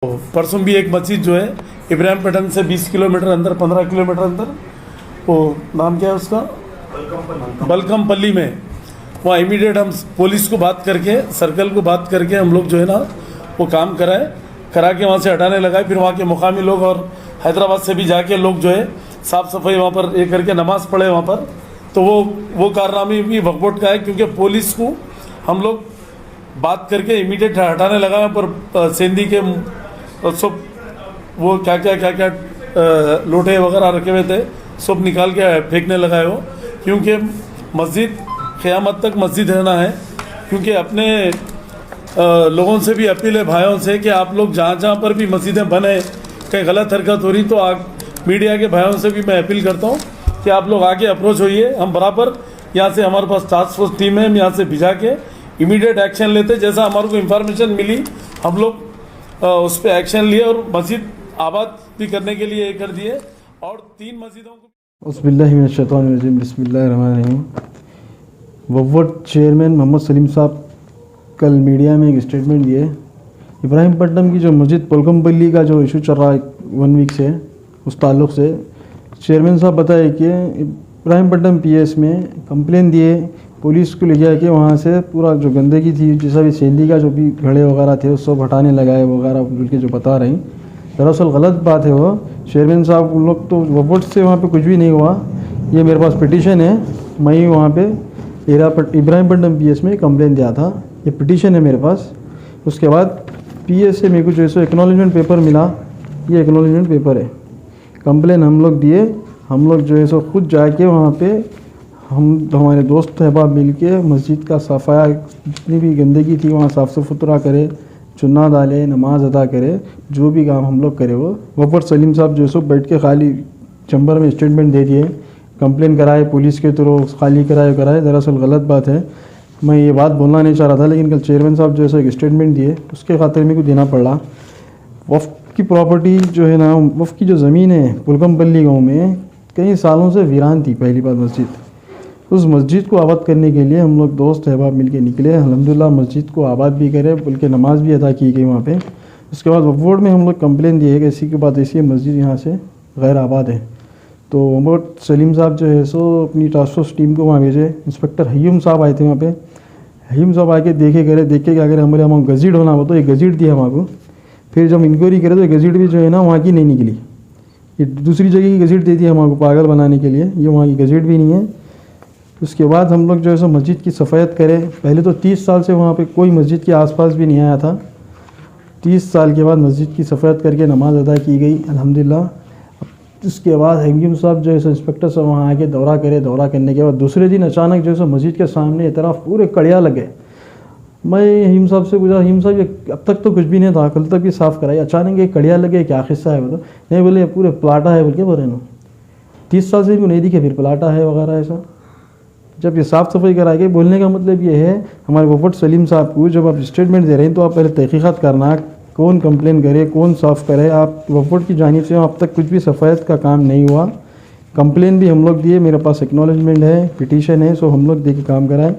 परसों भी एक मस्जिद जो है इब्राहिमपट्टनम से 20 किलोमीटर अंदर, 15 किलोमीटर अंदर, वो नाम क्या है उसका, बलकमपल्ली में, वहाँ इमीडिएट हम पुलिस को बात करके, सर्कल को बात करके हम लोग जो है ना वो काम करा के वहाँ से हटाने लगाए। फिर वहाँ के मुकामी लोग और हैदराबाद से भी जाके लोग जो है साफ़ सफाई वहाँ पर ये करके नमाज़ पढ़े वहाँ पर। तो वो कारनामे भी वक्फ बोर्ड का है, क्योंकि पुलिस को हम लोग बात करके इमीडिएट हटाने लगा। पर सेंधी के सब वो क्या लोटे वगैरह रखे हुए थे, सब निकाल के फेंकने लगाए हो, क्योंकि मस्जिद क़यामत तक मस्जिद रहना है। क्योंकि अपने लोगों से भी अपील है, भाइयों से, कि आप लोग जहाँ पर भी मस्जिदें बने, कहीं गलत हरकत हो रही तो मीडिया के भाइयों से भी मैं अपील करता हूँ कि आप लोग आगे अप्रोच होइए। हम बराबर यहाँ से, हमारे पास टास्क फोर्स टीम है, हम यहाँ से भिजा के इमीडिएट एक्शन लेते। जैसा हमारे को इन्फॉर्मेशन मिली हम लोग उस पर एक्शन लिए और मस्जिद आबाद भी करने के लिए कर दिए। और 3 मस्जिदों को बिस्मिल्लाहिर्रहमानिर्रहीम, बिस्मिल्लाहिर्रहमानिर्रहीम। वक्फ बोर्ड चेयरमैन मोहम्मद सलीम साहब कल मीडिया में एक स्टेटमेंट दिए। इब्राहिमपट्टनम की जो मस्जिद बलकमपल्ली का जो इशू चल रहा है 1 वीक से, उस ताल्लुक़ से चेयरमैन साहब बताए कि इब्राहिमपट्टनम पीएस में कंप्लेन दिए, पुलिस को ले जाके वहाँ से पूरा जो गंदगी थी, जैसा भी सेंधी का जो भी घड़े वगैरह थे उस सब हटाने लगाए वगैरह, उनके जो बता रही दरअसल गलत बात है वो। चेयरमैन साहब उन लोग तो वक्फ बोर्ड से वहाँ पे कुछ भी नहीं हुआ। ये मेरे पास पिटीशन है, मैं वहाँ पे इब्राहिमपट्टनम पीएस में कंप्लेन दिया था, ये पिटीशन है मेरे पास। उसके बाद पीएस से मेरे को जो है एक्नॉलेजमेंट पेपर मिला, ये एक्नॉलेजमेंट पेपर है। कंप्लेन हम लोग दिए, हम लोग जो है सो खुद जाके वहाँ पे हम हमारे दोस्त अहबाब मिल के मस्जिद का सफाया, जितनी भी गंदगी थी वहाँ साफ़ सुथरा करे, चुन्ना डाले, नमाज अदा करे, जो भी काम हम लोग करे वो। वक्फ बोर्ड सलीम साहब जो है सो बैठ के खाली चैम्बर में स्टेटमेंट दे दिए, कंप्लेन कराए पुलिस के थ्रू, खाली कराए। दरअसल गलत बात है, मैं ये बात बोलना नहीं चाह रहा था, लेकिन कल चेयरमैन साहब जो है सो एक स्टेटमेंट दिए, उसके खातिर मेरे को देना पड़ा। वफ़ की प्रॉपर्टी जो है ना, वफ़ की जो ज़मीन है बलकमपल्ली गाँव में कई सालों से वीरान थी। पहली बात मस्जिद, उस मस्जिद को आबाद करने के लिए हम लोग दोस्त अहबाब मिल के निकले। अल्हम्दुलिल्लाह मस्जिद को आबाद भी करे, बल्कि नमाज भी अदा की गई वहाँ पे। उसके बाद वक्फ बोर्ड में हम लोग कंप्लेन दिए कि इसी के बाद ऐसी मस्जिद यहाँ से गैर आबाद है। तो वक्फ बोर्ड सलीम साहब जो है सो अपनी टास्क फोर्स टीम को वहाँ भेजे। इंस्पेक्टर हयूम साहब आए थे वहाँ पर। हयूम साहब आके देख के अगर हमारे वहाँ गज़ीट होना हो तो एक गज़ीट दिया हमको। फिर जब इंक्वायरी करे तो गज़ीट भी जो है ना वहाँ की नहीं निकली, ये दूसरी जगह की गज़ीट दे दी हमको पागल बनाने के लिए, ये वहाँ की गज़ीट भी नहीं है। उसके बाद हम लोग जो है सो मस्जिद की सफ़ायत करें। पहले तो 30 साल से वहाँ पे कोई मस्जिद के आसपास भी नहीं आया था। 30 साल के बाद मस्जिद की सफ़ायत करके नमाज अदा की गई अल्हम्दुलिल्लाह। उसके बाद हकीम साहब जो है सो इंस्पेक्टर साहब वहाँ आके दौरा करे। दौरा करने के बाद दूसरे दिन अचानक जो है सो मस्जिद के सामने एक तरफ पूरे कड़िया लगे। मैं हकीम साहब से पूछा, हकीम साहब ये अब तक तो कुछ भी नहीं था, कल तक भी साफ़ कराई, अचानक ये कड़िया लगे, क्या किस्सा है? बताओ। नहीं बोले पूरे प्लाटा है बोल के बोले ना, 30 साल से इनको नहीं दिखे फिर प्लाटा है वगैरह ऐसा। जब ये साफ़ सफाई कराई गई, बोलने का मतलब ये है हमारे वक्फ बोर्ड सलीम साहब को, जब आप स्टेटमेंट दे रहे हैं तो आप पहले तहकीक़ात करना, कौन कंप्लेन करे, कौन साफ़ करे। आप वक्फ बोर्ड की जानिब से अब तक कुछ भी सफ़ायत का काम नहीं हुआ। कंप्लेन भी हम लोग दिए, मेरे पास एक्नॉलेजमेंट है, पिटीशन है, सो हम लोग दे के काम कराएं।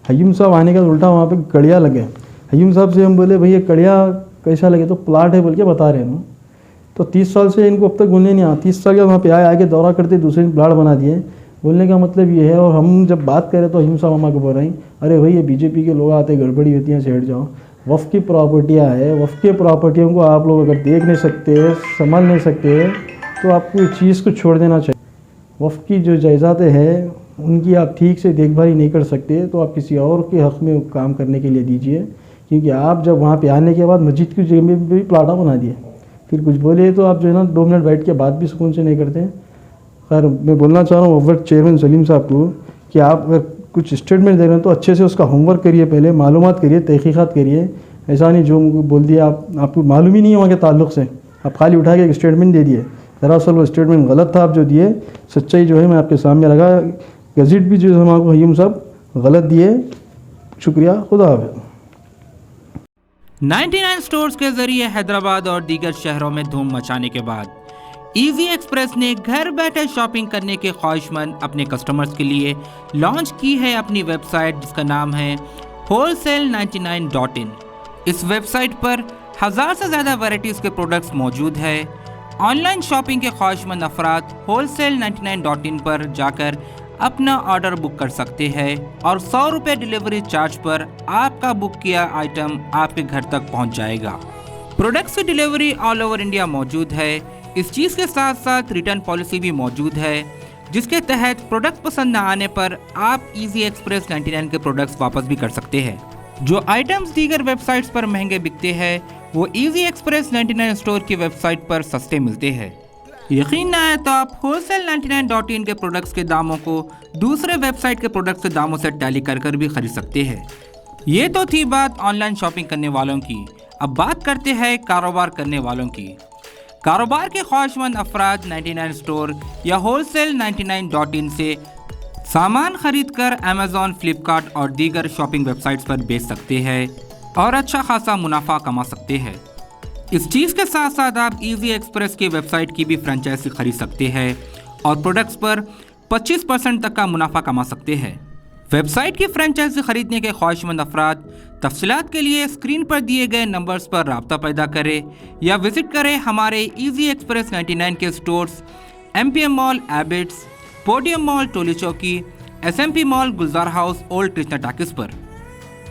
हयूम साहब आने का उल्टा वहाँ पे कड़िया लगे। हयूम साहब से हम बोले भैया कड़िया कैसा लगे, तो प्लाट है बोल के बता रहे हैं। तो 30 साल से इनको अब तक बोलने नहीं आ, 30 साल के वहाँ पे आके दौरा करते दूसरे दिन प्लाट बना दिए। बोलने का मतलब ये है। और हम जब बात करें तो हयूम साहब अम्मा को बोल रहे हैं, अरे भाई ये बीजेपी के लोग आते, गड़बड़ी होती है, से हट जाओ। वफ़ की प्रॉपर्टियाँ है, वफ़ के प्रॉपर्टियों को आप लोग अगर देख नहीं सकते, संभाल नहीं सकते, तो आपको इस चीज़ को छोड़ देना चाहिए। वफ़ की जो जायदादें हैं उनकी आप ठीक से देखभाल नहीं कर सकते, तो आप किसी और के हक़ में काम करने के लिए दीजिए। क्योंकि आप जब वहाँ पे आने के बाद मस्जिद की जगह में भी प्लाटा बना दिए, फिर कुछ बोले तो आप जो है ना 2 मिनट बैठ के बात भी सुकून से नहीं करते। खैर मैं बोलना चाह रहा हूँ वक्फ बोर्ड चेयरमैन सलीम साहब को कि आप अगर कुछ स्टेटमेंट दे रहे हैं तो अच्छे से उसका होमवर्क करिए, पहले मालूमात करिए, तहकीक़ात करिए। ऐसा नहीं जो बोल दिया आपको मालूम ही नहीं है वहाँ के ताल्लुक़ से, आप खाली उठा के एक स्टेटमेंट दे दिए। दरअसल वो स्टेटमेंट गलत था, आप जो दिए सच्चाई जो है मैं आपके सामने लगा। गज़ीट भी जो है हमको हयूम साहब गलत दिए। शुक्रिया, खुदा हाफ़िज़। 99 स्टोर्स के जरिए हैदराबाद और दीगर शहरों में धूम मचाने के बाद ईजी एक्सप्रेस ने घर बैठे शॉपिंग करने के ख्वाहिशमंद अपने कस्टमर्स के लिए लॉन्च की है अपनी वेबसाइट, जिसका नाम है wholesale99.in। इस वेबसाइट पर 1000 से ज़्यादा वैरायटीज़ के प्रोडक्ट्स मौजूद है। ऑनलाइन शॉपिंग के ख्वाहिशमंद अफराद wholesale99.in पर जाकर अपना ऑर्डर बुक कर सकते हैं और 100 रुपये डिलीवरी चार्ज पर आपका बुक किया आइटम आपके घर तक पहुंच जाएगा। प्रोडक्ट्स की डिलीवरी ऑल ओवर इंडिया मौजूद है। इस चीज़ के साथ साथ रिटर्न पॉलिसी भी मौजूद है, जिसके तहत प्रोडक्ट पसंद न आने पर आप इजी एक्सप्रेस 99 के प्रोडक्ट्स वापस भी कर सकते हैं। जो आइटम्स दीगर वेबसाइट्स पर महंगे बिकते हैं वो इजी एक्सप्रेस 99 स्टोर की वेबसाइट पर सस्ते मिलते हैं। यकीन न आए तो आप wholesale99.in के प्रोडक्ट्स के दामों को दूसरे वेबसाइट के प्रोडक्ट्स के दामों से टैली कर भी खरीद सकते हैं। ये तो थी बात ऑनलाइन शॉपिंग करने वालों की। अब बात करते हैं कारोबार करने वालों की। कारोबार के ख्वाहिशमंद अफराद 99 स्टोर या wholesale99.in से सामान खरीद कर अमेज़ॉन, फ्लिपकार्ट और दीगर शॉपिंग वेबसाइट्स पर बेच सकते हैं और अच्छा खासा मुनाफा कमा सकते हैं। इस चीज़ के साथ साथ आप इजी एक्सप्रेस की वेबसाइट की भी फ्रेंचाइजी खरीद सकते हैं और प्रोडक्ट्स पर 25% तक का मुनाफा कमा सकते हैं। वेबसाइट की फ्रेंचाइजी खरीदने के ख्वाहिशमंद अफराद तफसीलात के लिए स्क्रीन पर दिए गए नंबर्स पर राब्ता पैदा करें या विजिट करें हमारे इजी एक्सप्रेस 99 के stores MPM mall Abids, podium mall Toli Chowki, SMP mall Gulzar house, old Krishna talkies पर।